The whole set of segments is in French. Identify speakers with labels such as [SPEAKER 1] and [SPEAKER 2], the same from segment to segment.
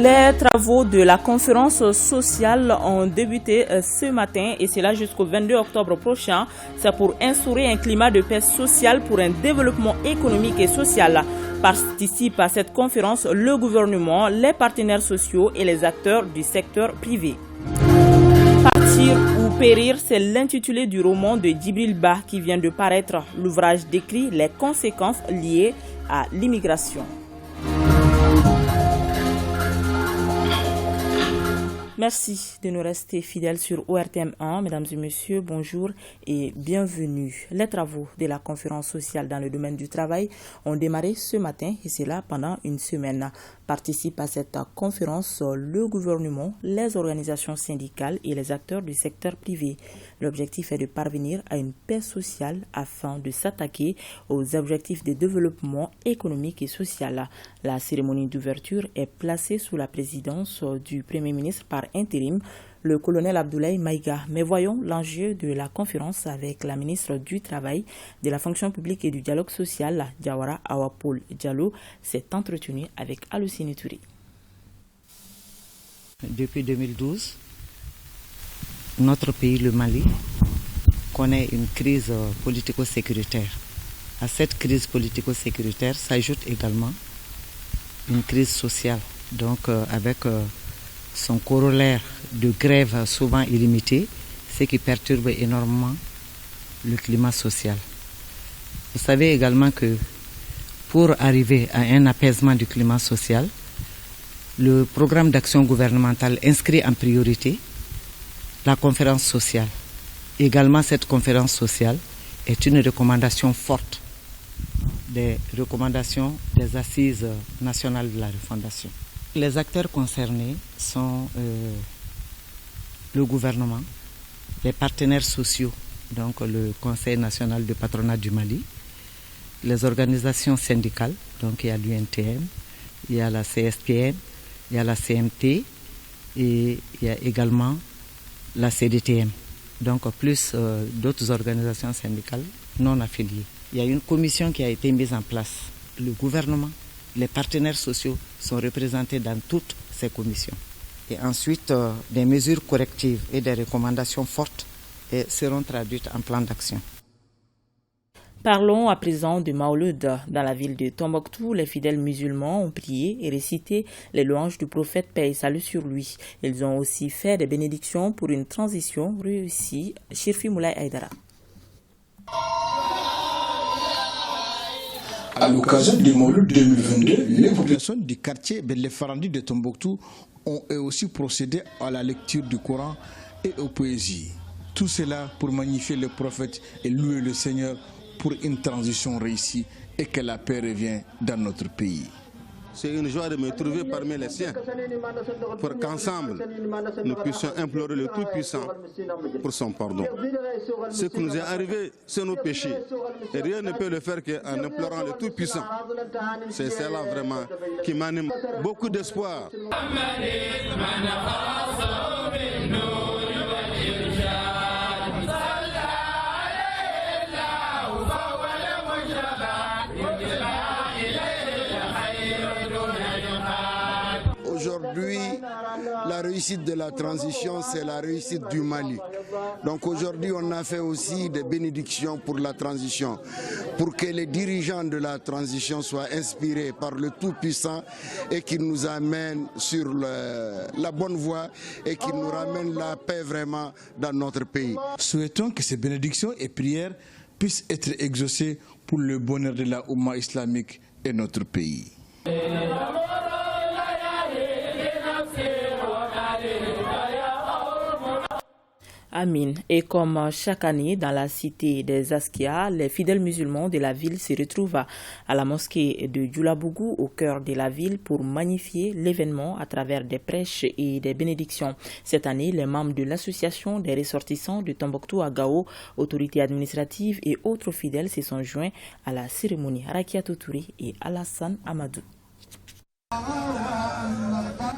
[SPEAKER 1] Les travaux de la conférence sociale ont débuté ce matin et c'est là jusqu'au 22 octobre prochain. C'est pour instaurer un climat de paix sociale pour un développement économique et social. Participent à cette conférence le gouvernement, les partenaires sociaux et les acteurs du secteur privé. Partir ou périr, c'est l'intitulé du roman de Djibril Bah qui vient de paraître. L'ouvrage décrit les conséquences liées à l'immigration. Merci de nous rester fidèles sur ORTM1. Mesdames et messieurs, bonjour et bienvenue. Les travaux de la conférence sociale dans le domaine du travail ont démarré ce matin et c'est là pendant une semaine. Participent à cette conférence le gouvernement, les organisations syndicales et les acteurs du secteur privé. L'objectif est de parvenir à une paix sociale afin de s'attaquer aux objectifs de développement économique et social. La cérémonie d'ouverture est placée sous la présidence du Premier ministre par intérim, le colonel Abdoulaye Maïga. Mais voyons l'enjeu de la conférence avec la ministre du Travail, de la fonction publique et du dialogue social, Diawara Awapoul Diallo, s'est entretenue avec Alucine Touré.
[SPEAKER 2] Depuis 2012, notre pays, le Mali, connaît une crise politico-sécuritaire. À cette crise politico-sécuritaire s'ajoute également une crise sociale, donc avec son corollaire de grève souvent illimitée, ce qui perturbe énormément le climat social. Vous savez également que pour arriver à un apaisement du climat social, le programme d'action gouvernementale inscrit en priorité la conférence sociale. Également, cette conférence sociale est une recommandation forte des recommandations des assises nationales de la refondation. Les acteurs concernés sont le gouvernement, les partenaires sociaux, donc le Conseil national du patronat du Mali, les organisations syndicales, donc il y a l'UNTM, il y a la CSPN, il y a la CMT et il y a également la CDTM, donc plus d'autres organisations syndicales non affiliées. Il y a une commission qui a été mise en place. Le gouvernement, les partenaires sociaux sont représentés dans toutes ces commissions. Et ensuite, des mesures correctives et des recommandations fortes seront traduites en plan d'action.
[SPEAKER 1] Parlons à présent de Maouloud. Dans la ville de Tombouctou, les fidèles musulmans ont prié et récité les louanges du prophète, paix et salut sur lui. Ils ont aussi fait des bénédictions pour une transition réussie. Chirfi Moulay Aïdara.
[SPEAKER 3] À l'occasion du Mawlud 2022, les populations du quartier Bellefarandi de Tombouctou ont aussi procédé à la lecture du Coran et aux poésies. Tout cela pour magnifier le prophète et louer le Seigneur pour une transition réussie et que la paix revienne dans notre pays.
[SPEAKER 4] C'est une joie de me trouver parmi les siens pour qu'ensemble nous puissions implorer le Tout-Puissant pour son pardon. Ce qui nous est arrivé, c'est nos péchés. Et rien ne peut le faire qu'en implorant le Tout-Puissant. C'est cela vraiment qui m'anime. Beaucoup d'espoir.
[SPEAKER 5] Aujourd'hui, la réussite de la transition, c'est la réussite du Mali. Donc aujourd'hui, on a fait aussi des bénédictions pour la transition, pour que les dirigeants de la transition soient inspirés par le Tout-Puissant et qu'ils nous amènent sur la bonne voie et qu'ils nous ramènent la paix vraiment dans notre pays.
[SPEAKER 3] Souhaitons que ces bénédictions et prières puissent être exaucées pour le bonheur de la Oumma islamique et notre pays.
[SPEAKER 1] Amin. Et comme chaque année dans la cité des Askia, les fidèles musulmans de la ville se retrouvent à la mosquée de Djoulabougou au cœur de la ville pour magnifier l'événement à travers des prêches et des bénédictions. Cette année, les membres de l'association des ressortissants de Tombouctou à Gao, autorités administratives et autres fidèles se sont joints à la cérémonie. Rakia Touré et Alassane Amadou.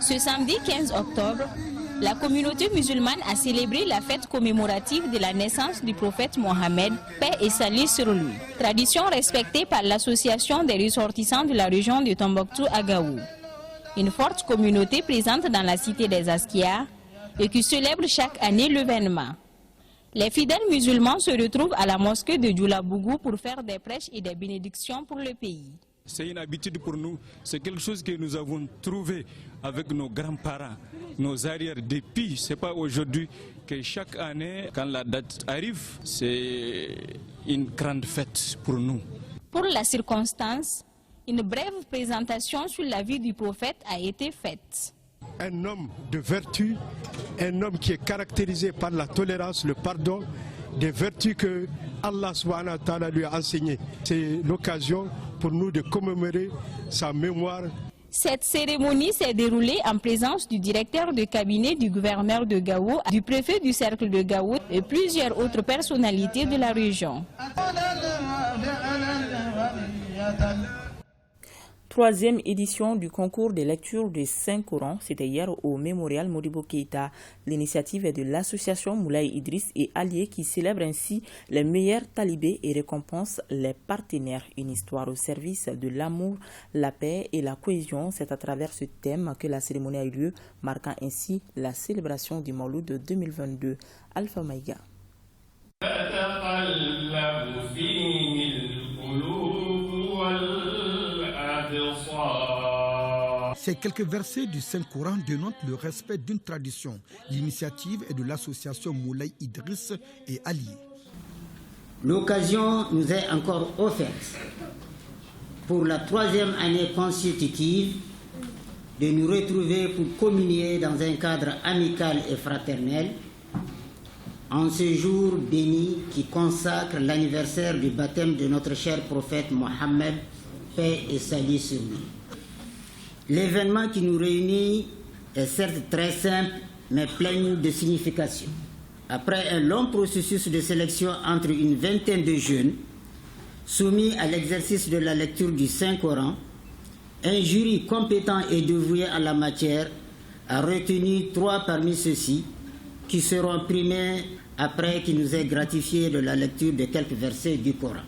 [SPEAKER 6] Ce samedi 15 octobre, la communauté musulmane a célébré la fête commémorative de la naissance du prophète Mohammed, paix et salut sur lui. Tradition respectée par l'association des ressortissants de la région de Tombouctou à Gao. Une forte communauté présente dans la cité des Askia et qui célèbre chaque année l'événement. Les fidèles musulmans se retrouvent à la mosquée de Djoulabougou pour faire des prêches et des bénédictions pour le pays.
[SPEAKER 7] C'est une habitude pour nous, c'est quelque chose que nous avons trouvé avec nos grands-parents, nos arrières depuis. Ce n'est pas aujourd'hui que chaque année, quand la date arrive, c'est une grande fête pour nous.
[SPEAKER 6] Pour la circonstance, une brève présentation sur la vie du prophète a été faite.
[SPEAKER 8] Un homme de vertu, un homme qui est caractérisé par la tolérance, le pardon, des vertus que Allah subhanahu wa ta'ala lui a enseignées. C'est l'occasion pour nous de commémorer sa mémoire.
[SPEAKER 6] Cette cérémonie s'est déroulée en présence du directeur de cabinet du gouverneur de Gao, du préfet du cercle de Gao et plusieurs autres personnalités de la région.
[SPEAKER 1] Troisième édition du concours de lecture des Saint-Coran, c'était hier au mémorial Modibo Keïta. L'initiative est de l'association Moulay Idriss et Alliés qui célèbre ainsi les meilleurs talibés et récompense les partenaires. Une histoire au service de l'amour, la paix et la cohésion. C'est à travers ce thème que la cérémonie a eu lieu, marquant ainsi la célébration du Mawlud de 2022. Alpha Maïga.
[SPEAKER 9] Ces quelques versets du Saint-Coran dénotent le respect d'une tradition. L'initiative est de l'association Moulay Idriss et Alliés.
[SPEAKER 10] L'occasion nous est encore offerte pour la troisième année consécutive de nous retrouver pour communier dans un cadre amical et fraternel en ce jour béni qui consacre l'anniversaire du baptême de notre cher prophète Mohammed, paix et salut sur lui. L'événement qui nous réunit est certes très simple, mais plein de signification. Après un long processus de sélection entre une vingtaine de jeunes, soumis à l'exercice de la lecture du Saint-Coran, un jury compétent et dévoué en la matière a retenu 3 parmi ceux-ci, qui seront primés après qu'il nous ait gratifié de la lecture de quelques versets du Coran.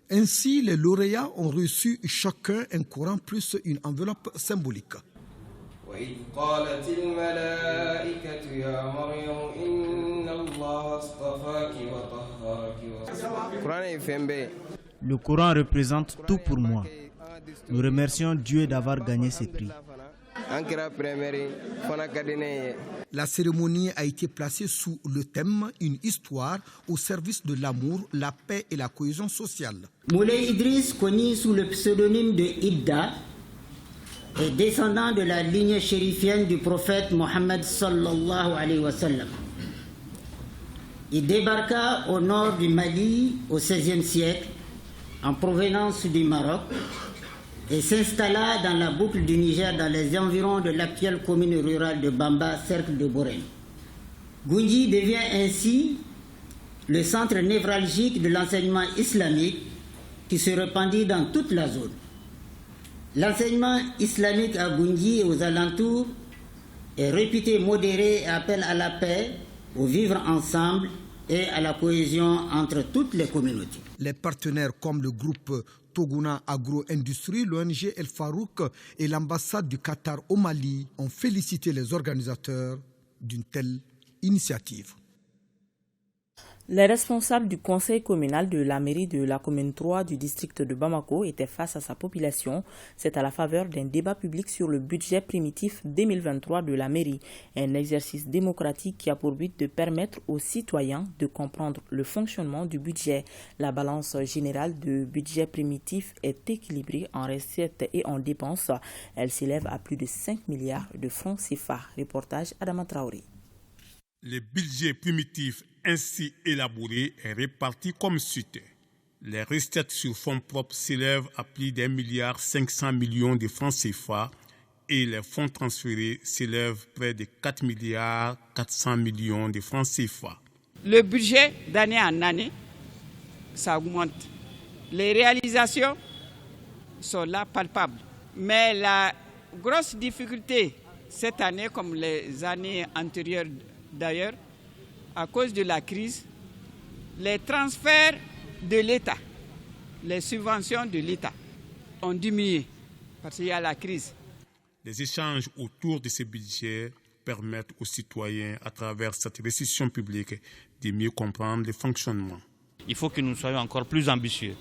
[SPEAKER 9] Ainsi, les lauréats ont reçu chacun un Coran plus une enveloppe symbolique.
[SPEAKER 11] Le Coran représente tout pour moi. Nous remercions Dieu d'avoir gagné ce prix.
[SPEAKER 9] La cérémonie a été placée sous le thème « Une histoire au service de l'amour, la paix et la cohésion sociale ».
[SPEAKER 10] Moulay Idriss, connu sous le pseudonyme de Idda, est descendant de la lignée chérifienne du prophète Mohammed sallallahu alayhi wa sallam. Il débarqua au nord du Mali au XVIe siècle en provenance du Maroc et s'installa dans la boucle du Niger dans les environs de l'actuelle commune rurale de Bamba, cercle de Borel. Goundji devient ainsi le centre névralgique de l'enseignement islamique qui se répandit dans toute la zone. L'enseignement islamique à Goundji et aux alentours est réputé modéré et appelle à la paix, au vivre ensemble et à la cohésion entre toutes les communautés.
[SPEAKER 9] Les partenaires comme le groupe Toguna Agro-Industrie, l'ONG El Farouk et l'ambassade du Qatar au Mali ont félicité les organisateurs d'une telle initiative.
[SPEAKER 1] Les responsables du conseil communal de la mairie de la commune 3 du district de Bamako étaient face à sa population. C'est à la faveur d'un débat public sur le budget primitif 2023 de la mairie, un exercice démocratique qui a pour but de permettre aux citoyens de comprendre le fonctionnement du budget. La balance générale du budget primitif est équilibrée en recettes et en dépenses. Elle s'élève à plus de 5 milliards de francs CFA. Reportage Adama Traoré.
[SPEAKER 12] Le budget primitif ainsi élaboré est réparti comme suit. Les recettes sur fonds propres s'élèvent à plus d'1,5 milliard de francs CFA et les fonds transférés s'élèvent près de 4,4 milliards de francs CFA.
[SPEAKER 13] Le budget d'année en année, ça augmente. Les réalisations sont là palpables. Mais la grosse difficulté cette année, comme les années antérieures d'ailleurs, à cause de la crise, les transferts de l'État, les subventions de l'État ont diminué parce qu'il y a la crise.
[SPEAKER 12] Les échanges autour de ces budgets permettent aux citoyens, à travers cette restitution publique, de mieux comprendre le fonctionnement.
[SPEAKER 14] Il faut que nous soyons encore plus ambitieux.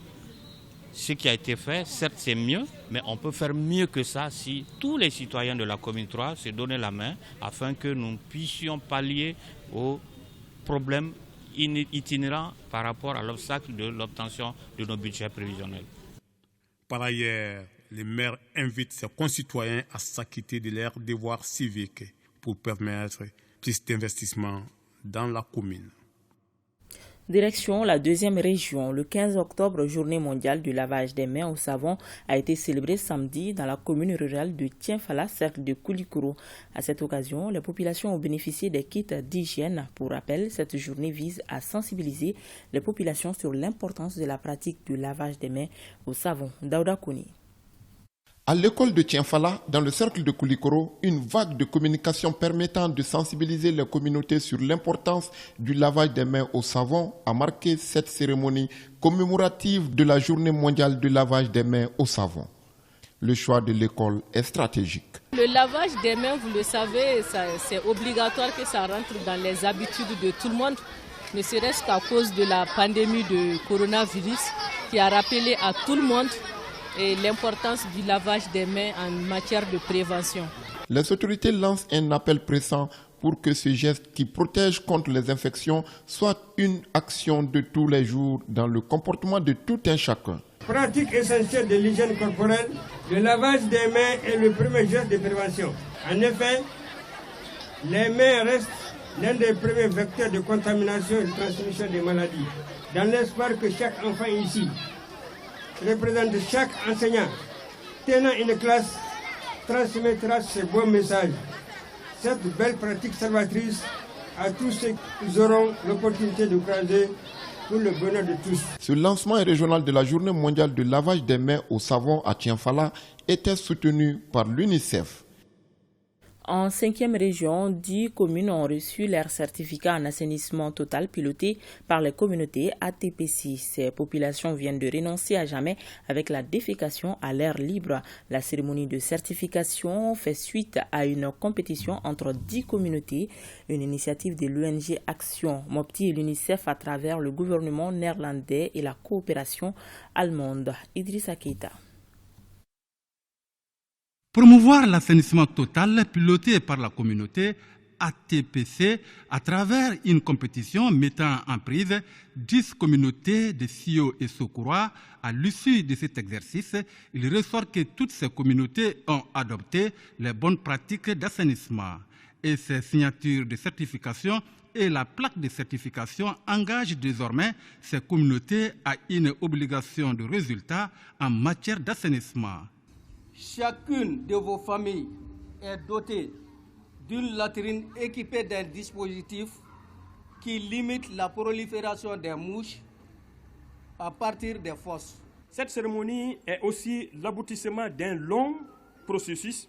[SPEAKER 14] Ce qui a été fait, certes c'est mieux, mais on peut faire mieux que ça si tous les citoyens de la commune 3 se donnaient la main afin que nous puissions pallier aux problèmes itinérants par rapport à l'obstacle de l'obtention de nos budgets prévisionnels.
[SPEAKER 12] Par ailleurs, les maires invitent ses concitoyens à s'acquitter de leurs devoirs civiques pour permettre plus d'investissements dans la commune.
[SPEAKER 1] Direction la deuxième région. Le 15 octobre, journée mondiale du lavage des mains au savon, a été célébrée samedi dans la commune rurale de Tienfala, cercle de Koulikoro. À cette occasion, les populations ont bénéficié des kits d'hygiène. Pour rappel, cette journée vise à sensibiliser les populations sur l'importance de la pratique du lavage des mains au savon. Daouda Kouni.
[SPEAKER 15] À l'école de Tienfala, dans le cercle de Koulikoro, une vague de communication permettant de sensibiliser les communautés sur l'importance du lavage des mains au savon a marqué cette cérémonie commémorative de la journée mondiale du lavage des mains au savon. Le choix de l'école est stratégique.
[SPEAKER 16] Le lavage des mains, vous le savez, c'est obligatoire que ça rentre dans les habitudes de tout le monde, ne serait-ce qu'à cause de la pandémie de coronavirus qui a rappelé à tout le monde et l'importance du lavage des mains en matière de prévention.
[SPEAKER 15] Les autorités lancent un appel pressant pour que ce geste qui protège contre les infections soit une action de tous les jours dans le comportement de tout un chacun.
[SPEAKER 17] Pratique essentielle de l'hygiène corporelle, le lavage des mains est le premier geste de prévention. En effet, les mains restent l'un des premiers vecteurs de contamination et de transmission des maladies. Dans l'espoir que chaque enfant ici représente chaque enseignant tenant une classe transmettra ce beau message. Cette belle pratique salvatrice à tous ceux qui auront l'opportunité de croiser pour le bonheur de tous.
[SPEAKER 15] Ce lancement régional de la journée mondiale de lavage des mains au savon à Tienfala était soutenu par l'UNICEF.
[SPEAKER 1] En 5e région, 10 communes ont reçu leur certificat en assainissement total piloté par les communautés ATPC. Ces populations viennent de renoncer à jamais avec la défécation à l'air libre. La cérémonie de certification fait suite à une compétition entre 10 communautés, une initiative de l'ONG Action Mopti et l'UNICEF à travers le gouvernement néerlandais et la coopération allemande. Idrissa Keita.
[SPEAKER 18] Promouvoir l'assainissement total piloté par la communauté ATPC à travers une compétition mettant en prise 10 communautés de Sio et Sokura. À l'issue de cet exercice, il ressort que toutes ces communautés ont adopté les bonnes pratiques d'assainissement. Et ces signatures de certification et la plaque de certification engagent désormais ces communautés à une obligation de résultat en matière d'assainissement.
[SPEAKER 19] Chacune de vos familles est dotée d'une latrine équipée d'un dispositif qui limite la prolifération des mouches à partir des fosses.
[SPEAKER 20] Cette cérémonie est aussi l'aboutissement d'un long processus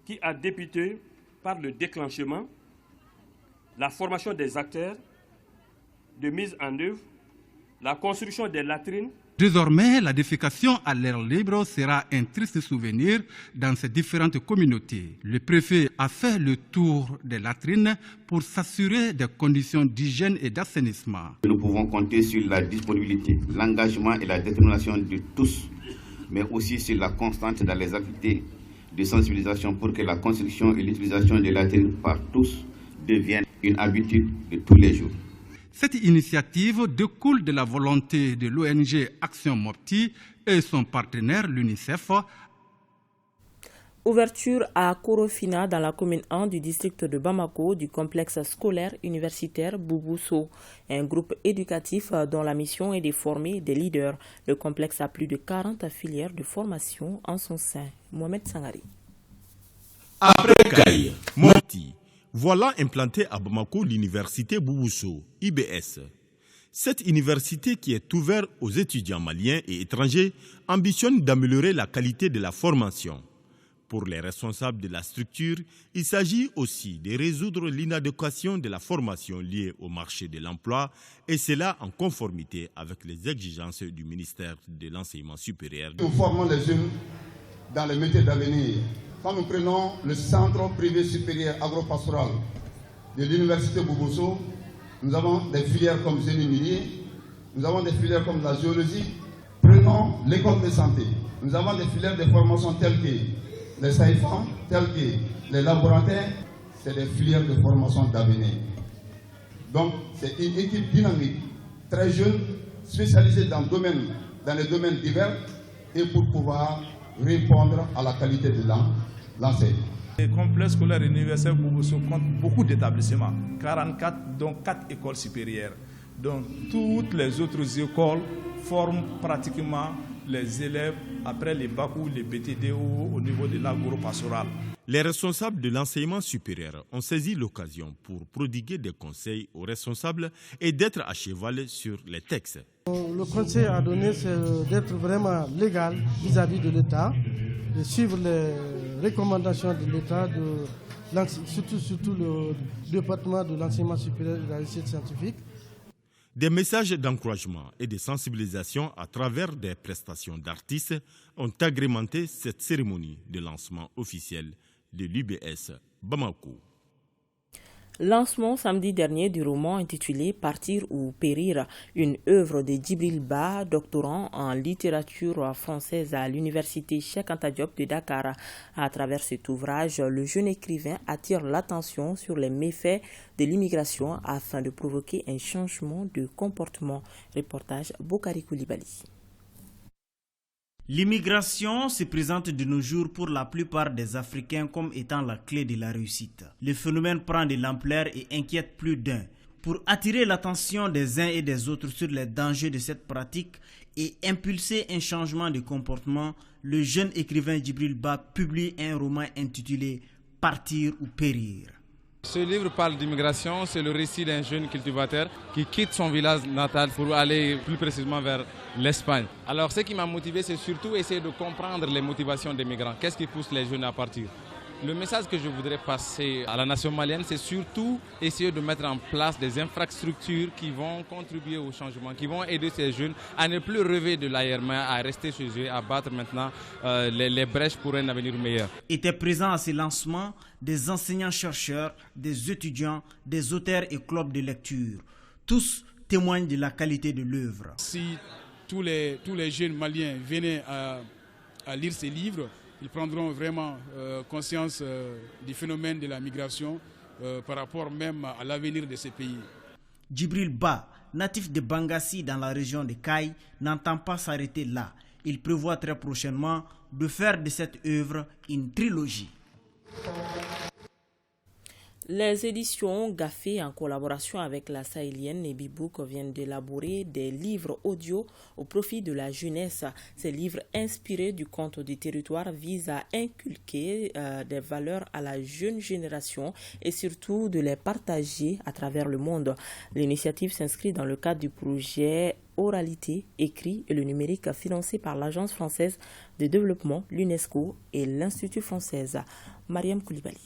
[SPEAKER 20] qui a débuté par le déclenchement, la formation des acteurs, de mise en œuvre, la construction des latrines.
[SPEAKER 18] Désormais, la défécation à l'air libre sera un triste souvenir dans ces différentes communautés. Le préfet a fait le tour des latrines pour s'assurer des conditions d'hygiène et d'assainissement.
[SPEAKER 21] Nous pouvons compter sur la disponibilité, l'engagement et la détermination de tous, mais aussi sur la constante dans les activités de sensibilisation pour que la construction et l'utilisation des latrines par tous deviennent une habitude de tous les jours.
[SPEAKER 18] Cette initiative découle de la volonté de l'ONG Action Mopti et son partenaire l'UNICEF.
[SPEAKER 1] Ouverture à Korofina dans la commune 1 du district de Bamako du complexe scolaire universitaire Boubousso, un groupe éducatif dont la mission est de former des leaders. Le complexe a plus de 40 filières de formation en son sein. Mohamed Sangari.
[SPEAKER 22] Après Kaye, Mopti, voilà implanté à Bamako l'université Boubousso, IBS. Cette université qui est ouverte aux étudiants maliens et étrangers ambitionne d'améliorer la qualité de la formation. Pour les responsables de la structure, il s'agit aussi de résoudre l'inadéquation de la formation liée au marché de l'emploi et cela en conformité avec les exigences du ministère de l'Enseignement supérieur.
[SPEAKER 23] Nous formons les jeunes dans les métiers d'avenir,
[SPEAKER 2] quand nous prenons le centre privé supérieur agropastoral de l'université Bobosso, nous avons des filières comme génie minier, nous avons des filières comme la géologie. Prenons l'école de santé, nous avons des filières de formation telles que les sages-femmes, telles que les laboratoires, c'est des filières de formation d'avenir. Donc c'est une équipe dynamique, très jeune, spécialisée dans les domaines divers et pour pouvoir répondre à la qualité de l'enseignement.
[SPEAKER 4] Le complexe scolaire universel Bobosso compte beaucoup d'établissements, 44 dont 4 écoles supérieures. Donc toutes les autres écoles forment pratiquement les élèves après les bacs ou les BTD au niveau de l'agro-pastoral.
[SPEAKER 22] Les responsables de l'enseignement supérieur ont saisi l'occasion pour prodiguer des conseils aux responsables et d'être à cheval sur les textes.
[SPEAKER 23] Le conseil à donner, c'est d'être vraiment légal vis-à-vis de l'État, de suivre les recommandations de l'État, surtout le département de l'enseignement supérieur et de la recherche scientifique.
[SPEAKER 22] Des messages d'encouragement et de sensibilisation à travers des prestations d'artistes ont agrémenté cette cérémonie de lancement officiel de l'UBS Bamako.
[SPEAKER 1] Lancement samedi dernier du roman intitulé Partir ou périr, une œuvre de Djibril Ba, doctorant en littérature française à l'université Cheikh Anta Diop de Dakar. À travers cet ouvrage, le jeune écrivain attire l'attention sur les méfaits de l'immigration afin de provoquer un changement de comportement. Reportage Bokari Koulibaly.
[SPEAKER 11] L'immigration se présente de nos jours pour la plupart des Africains comme étant la clé de la réussite. Le phénomène prend de l'ampleur et inquiète plus d'un. Pour attirer l'attention des uns et des autres sur les dangers de cette pratique et impulser un changement de comportement, le jeune écrivain Djibril Ba publie un roman intitulé « Partir ou périr ».
[SPEAKER 24] Ce livre parle d'immigration, c'est le récit d'un jeune cultivateur qui quitte son village natal pour aller plus précisément vers l'Espagne. Alors ce qui m'a motivé, c'est surtout essayer de comprendre les motivations des migrants. Qu'est-ce qui pousse les jeunes à partir? Le message que je voudrais passer à la nation malienne, c'est surtout essayer de mettre en place des infrastructures qui vont contribuer au changement, qui vont aider ces jeunes à ne plus rêver de l'ailleurs-main, à rester chez eux, à battre maintenant les brèches pour un avenir meilleur.
[SPEAKER 11] Étaient présents à ces lancements des enseignants-chercheurs, des étudiants, des auteurs et clubs de lecture. Tous témoignent de la qualité de l'œuvre.
[SPEAKER 25] Si tous les jeunes maliens venaient à lire ces livres, ils prendront vraiment conscience du phénomène de la migration par rapport même à l'avenir de ces pays.
[SPEAKER 11] Djibril Ba, natif de Bangassi dans la région de Kaï, n'entend pas s'arrêter là. Il prévoit très prochainement de faire de cette œuvre une trilogie.
[SPEAKER 1] Les éditions Gafé, en collaboration avec la sahélienne Nebibook, viennent d'élaborer des livres audio au profit de la jeunesse. Ces livres inspirés du conte du territoire visent à inculquer des valeurs à la jeune génération et surtout de les partager à travers le monde. L'initiative s'inscrit dans le cadre du projet Oralité, écrit et le numérique financé par l'Agence française de développement, l'UNESCO et l'Institut français. Mariam Koulibaly.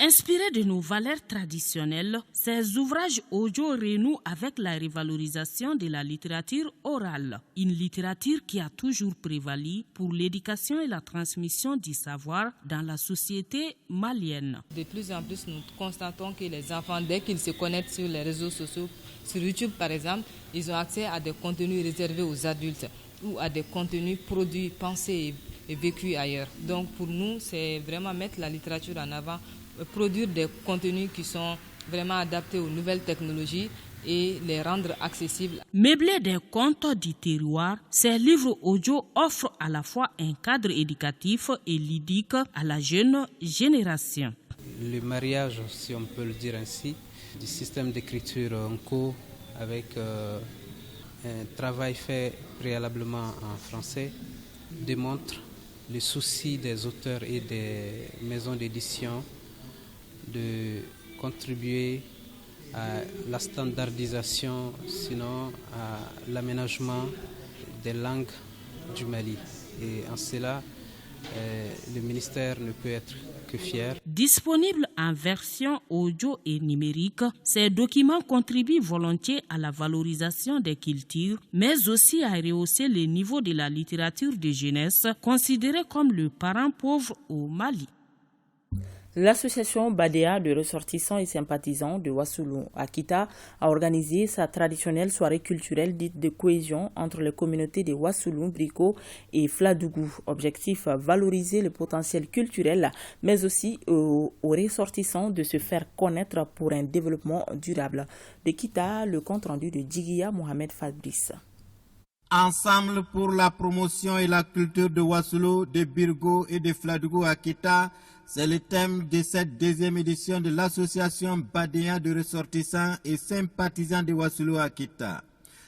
[SPEAKER 26] Inspirés de nos valeurs traditionnelles, ces ouvrages audio renouent avec la revalorisation de la littérature orale, une littérature qui a toujours prévalu pour l'éducation et la transmission du savoir dans la société malienne.
[SPEAKER 27] De plus en plus, nous constatons que les enfants, dès qu'ils se connectent sur les réseaux sociaux, sur YouTube par exemple, ils ont accès à des contenus réservés aux adultes ou à des contenus produits, pensés et vécus ailleurs. Donc pour nous, c'est vraiment mettre la littérature en avant, produire des contenus qui sont vraiment adaptés aux nouvelles technologies et les rendre accessibles.
[SPEAKER 26] Meublés des contes du terroir, ces livres audio offrent à la fois un cadre éducatif et ludique à la jeune génération.
[SPEAKER 28] Le mariage, si on peut le dire ainsi, du système d'écriture en cours avec un travail fait préalablement en français démontre le souci des auteurs et des maisons d'édition de contribuer à la standardisation, sinon à l'aménagement des langues du Mali. Et en cela, Le ministère ne peut être que fier.
[SPEAKER 26] Disponible en version audio et numérique, ces documents contribuent volontiers à la valorisation des cultures, mais aussi à rehausser le niveau de la littérature de jeunesse, considérée comme le parent pauvre au Mali.
[SPEAKER 1] L'association Badea de ressortissants et sympathisants de Wassoulou à Kita a organisé sa traditionnelle soirée culturelle dite de cohésion entre les communautés de Wassoulou, Briko et Fladougou. Objectif, valoriser le potentiel culturel, mais aussi aux ressortissants de se faire connaître pour un développement durable. De Kita, le compte rendu de Djigia Mohamed Fabrice.
[SPEAKER 3] Ensemble pour la promotion et la culture de Wassoulou, de Birgo et de Fladougou à Kita, c'est le thème de cette deuxième édition de l'association Badea de ressortissants et sympathisants de Wassoulou à Kita.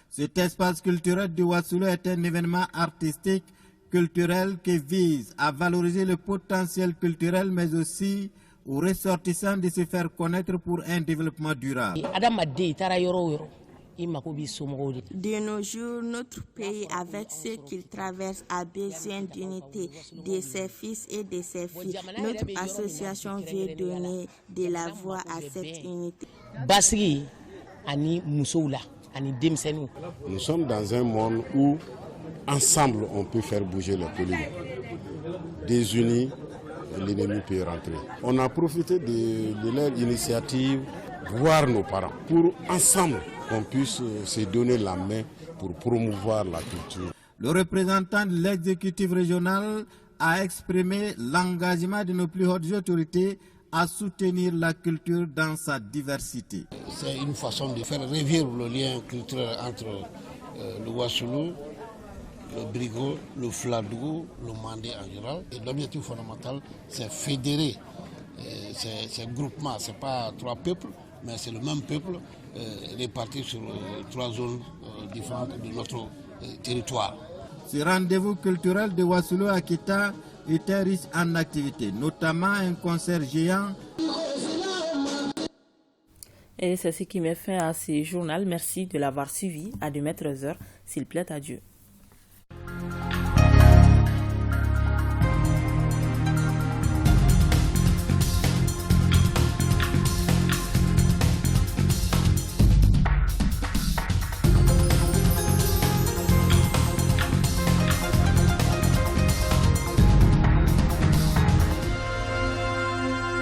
[SPEAKER 3] Cet espace culturel de Wassoulou est un événement artistique, culturel qui vise à valoriser le potentiel culturel mais aussi aux ressortissants de se faire connaître pour un développement durable.
[SPEAKER 5] De nos jours, notre pays, avec ce qu'il traverse, a besoin d'unité de ses fils et de ses filles. Notre association veut donner de la voix à cette unité.
[SPEAKER 6] Nous sommes dans un monde où, ensemble, on peut faire bouger les polygones. Désunis, l'ennemi peut rentrer. On a profité de leur initiative, voir nos parents, pour ensemble qu'on puisse se donner la main pour promouvoir la culture.
[SPEAKER 3] Le représentant de l'exécutif régional a exprimé l'engagement de nos plus hautes autorités à soutenir la culture dans sa diversité.
[SPEAKER 7] C'est une façon de faire revivre le lien culturel entre le Wassoulou, le Brigo, le Fladougou, le Mandé en général. Et l'objectif fondamental, c'est fédérer ces groupements. Ce n'est pas trois peuples, mais c'est le même peuple réparti sur trois zones différentes de notre territoire.
[SPEAKER 3] Ce rendez-vous culturel de Wassoulou à Kita était riche en activités, notamment un concert géant.
[SPEAKER 1] Et c'est ce qui met fin à ce journal. Merci de l'avoir suivi. À demain 13h, s'il plaît à Dieu.